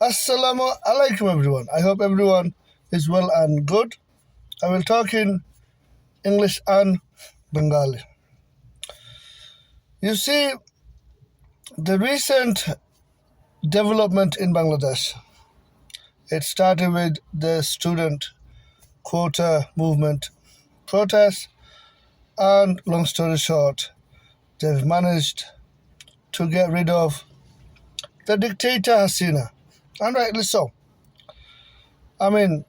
Assalamu alaikum everyone. I hope everyone is well and good. I will talk in English and Bengali. You see, the recent development in Bangladesh, it started with the student quota movement protest, and long story short, they've managed to get rid of the dictator Hasina, and rightly so. I mean,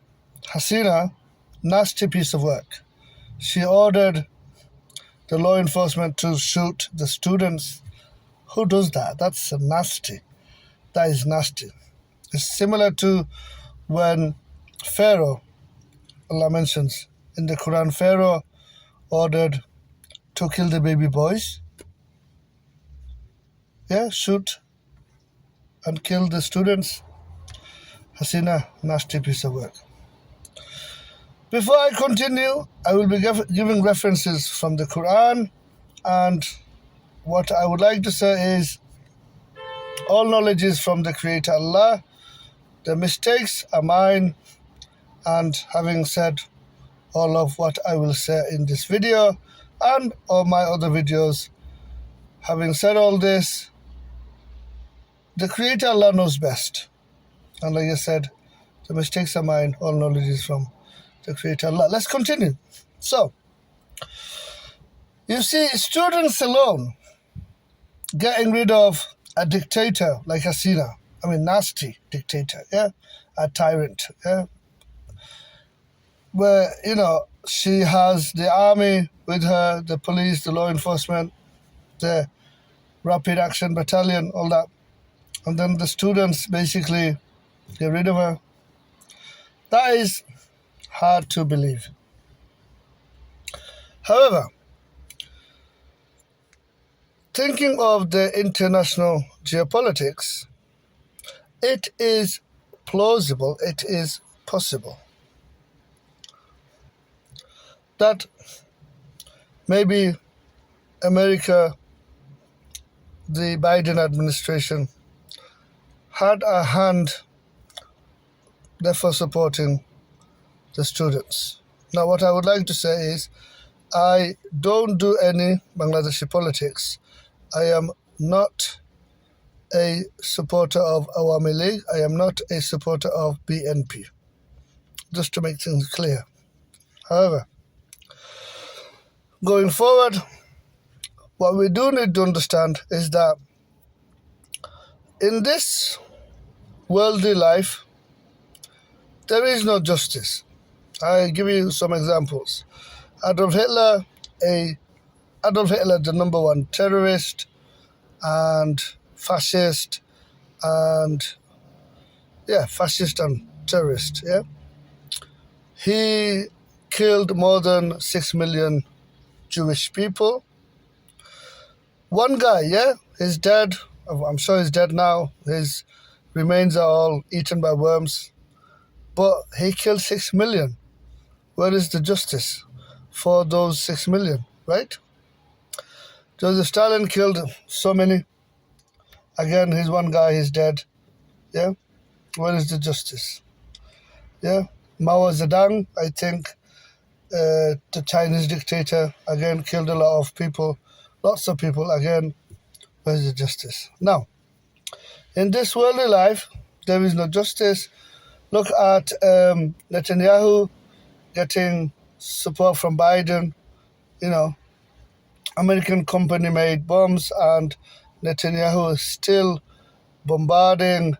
Hasina, nasty piece of work. She ordered the law enforcement to shoot the students. Who does that? That's nasty. That is nasty. It's similar to when Pharaoh, Allah mentions in the Quran, Pharaoh ordered to kill the baby boys. Yeah, shoot and kill the students. Hasina, nasty piece of work. Before I continue, I will be giving references from the Quran, and what I would like to say is all knowledge is from the Creator Allah. The mistakes are mine, and having said all of what I will say in this video and all my other videos, having said all this, the Creator Allah knows best. And like I said, the mistakes are mine, all knowledge is from the Creator Allah. Let's continue. So, you see, students alone getting rid of a dictator like Hasina, I mean, nasty dictator, yeah, a tyrant, yeah, where, she has the army with her, the police, the law enforcement, the rapid action battalion, all that. And then the students basically get rid of her. That is hard to believe. However, thinking of the international geopolitics, it is plausible, it is possible that maybe America, the Biden administration, had a hand therefore supporting the students. Now, what I would like to say is, I don't do any Bangladeshi politics. I am not a supporter of Awami League. I am not a supporter of BNP, just to make things clear. However, going forward, what we do need to understand is that in this worldly life, there is no justice. I give you some examples. Adolf Hitler, the number one terrorist and fascist and terrorist, yeah. He killed more than 6 million Jewish people. One guy, yeah, he's dead. I'm sure he's dead now. His remains are all eaten by worms. But he killed 6 million. Where is the justice for those 6 million, right? Joseph Stalin killed so many. Again, he's one guy, he's dead. Yeah? Where is the justice? Yeah? Mao Zedong, I think, the Chinese dictator, again, killed a lot of people. Lots of people, again, where's the justice? Now, in this worldly life, there is no justice. Look at Netanyahu getting support from Biden. American company made bombs, and Netanyahu is still bombarding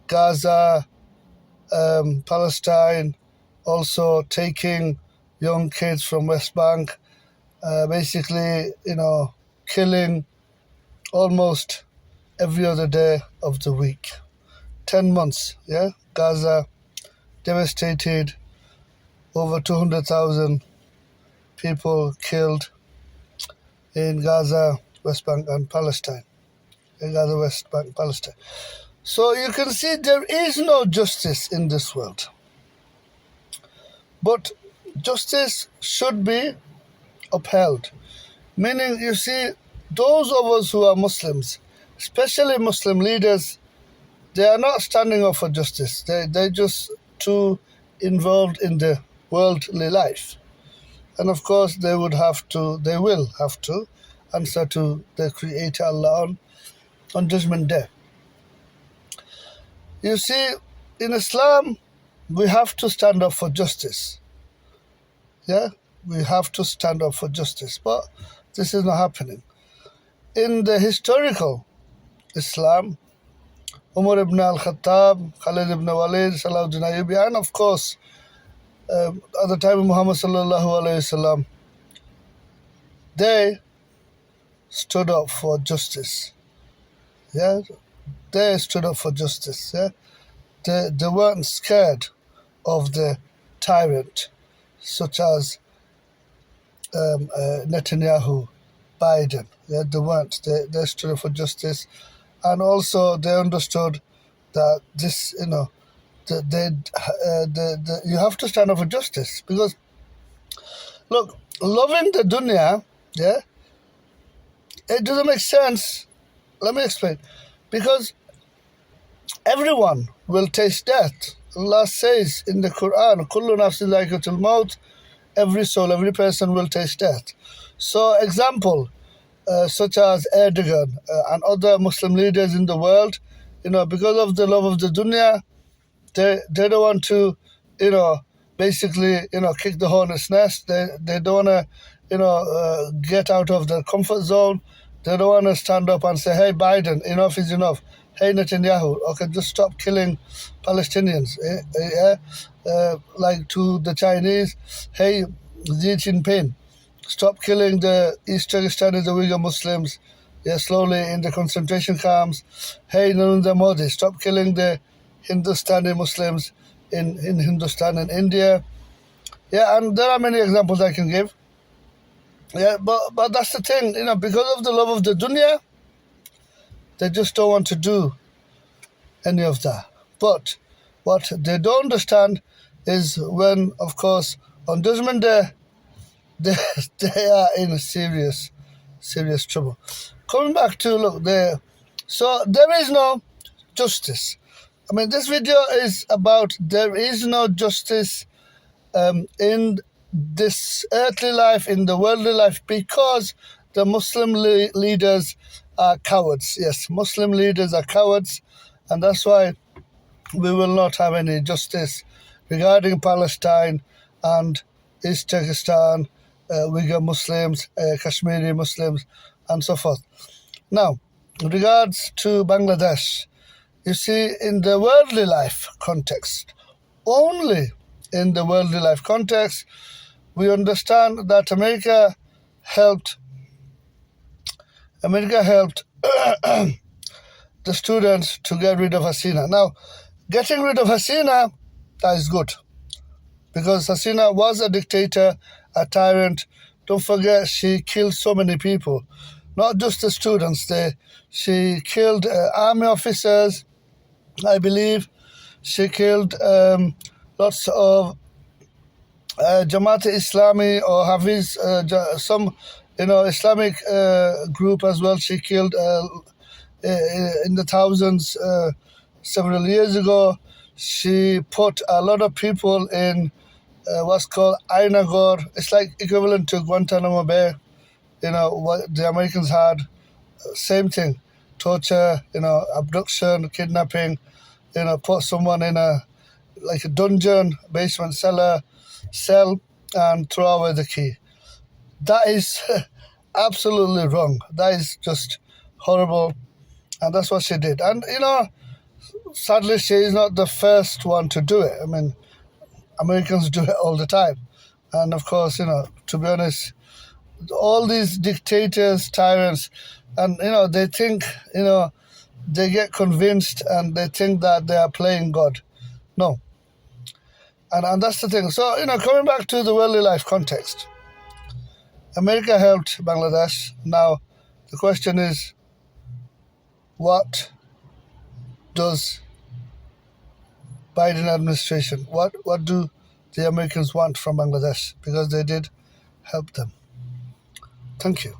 Gaza, Palestine, also taking young kids from West Bank, basically, killing almost every other day of the week. 10 months, yeah? Gaza devastated, over 200,000 people killed in Gaza, West Bank and Palestine. In Gaza, West Bank, Palestine. So you can see there is no justice in this world. But justice should be upheld. Meaning, you see, those of us who are Muslims, especially Muslim leaders, they are not standing up for justice. They're just too involved in the worldly life. And of course, they will have to answer to the Creator Allah on Judgment Day. You see, in Islam, we have to stand up for justice. Yeah, we have to stand up for justice. But this is not happening. In the historical Islam, Umar ibn al-Khattab, Khalid ibn Walid, Salahuddin Ayyubi, and of course, at the time of Muhammad sallallahu alayhi wasallam, they stood up for justice. Yeah, they stood up for justice. Yeah, they weren't scared of the tyrant, such as Netanyahu, Biden. Yeah, they weren't. They stood up for justice, and also they understood that this, you have to stand up for justice, because look, loving the dunya, yeah, it doesn't make sense. Let me explain. Because everyone will taste death. Allah says in the Quran, "Kullu nafsin dha'iqatul maut," every soul, every person will taste death. So, example, such as Erdogan and other Muslim leaders in the world, because of the love of the dunya, they don't want to, basically, kick the hornet's nest. They don't want to, get out of their comfort zone. They don't want to stand up and say, "Hey, Biden, enough is enough. Hey, Netanyahu, okay, just stop killing Palestinians." Like to the Chinese, "Hey, Xi Jinping, stop killing the East Turkestanis, the Uyghur Muslims, slowly in the concentration camps. Hey, Narendra Modi, stop killing the Hindustani Muslims in Hindustan and India." Yeah, and there are many examples I can give. Yeah, but that's the thing, because of the love of the dunya, they just don't want to do any of that. But what they don't understand is when, of course, on Judgment Day, they are in serious trouble. Coming back to, so there is no justice. I mean, this video is about there is no justice in this earthly life, in the worldly life, because the Muslim leaders are cowards. Yes, Muslim leaders are cowards, and that's why we will not have any justice regarding Palestine and East Turkestan, Uyghur Muslims, Kashmiri Muslims, and so forth. Now, in regards to Bangladesh, you see, in the worldly life context, only in the worldly life context, we understand that America helped the students to get rid of Hasina. Now, getting rid of Hasina, that is good, because Hasina was a dictator, a tyrant. Don't forget, she killed so many people, not just the students. She killed army officers, I believe. She killed lots of Jamaat Islami or Hafiz, some Islamic group as well. She killed in the thousands several years ago. She put a lot of people in what's called Ainagor. It's like equivalent to Guantanamo Bay. What the Americans had, same thing. Torture, abduction, kidnapping, put someone in a dungeon, basement cell, and throw away the key. That is absolutely wrong. That is just horrible, and that's what she did. And sadly, she is not the first one to do it. I mean, Americans do it all the time, and of course, to be honest, all these dictators, tyrants, and they think, they get convinced and they think that they are playing God. No. And that's the thing. So, coming back to the worldly life context, America helped Bangladesh. Now, the question is, what does Biden administration, what do the Americans want from Bangladesh? Because they did help them. Thank you.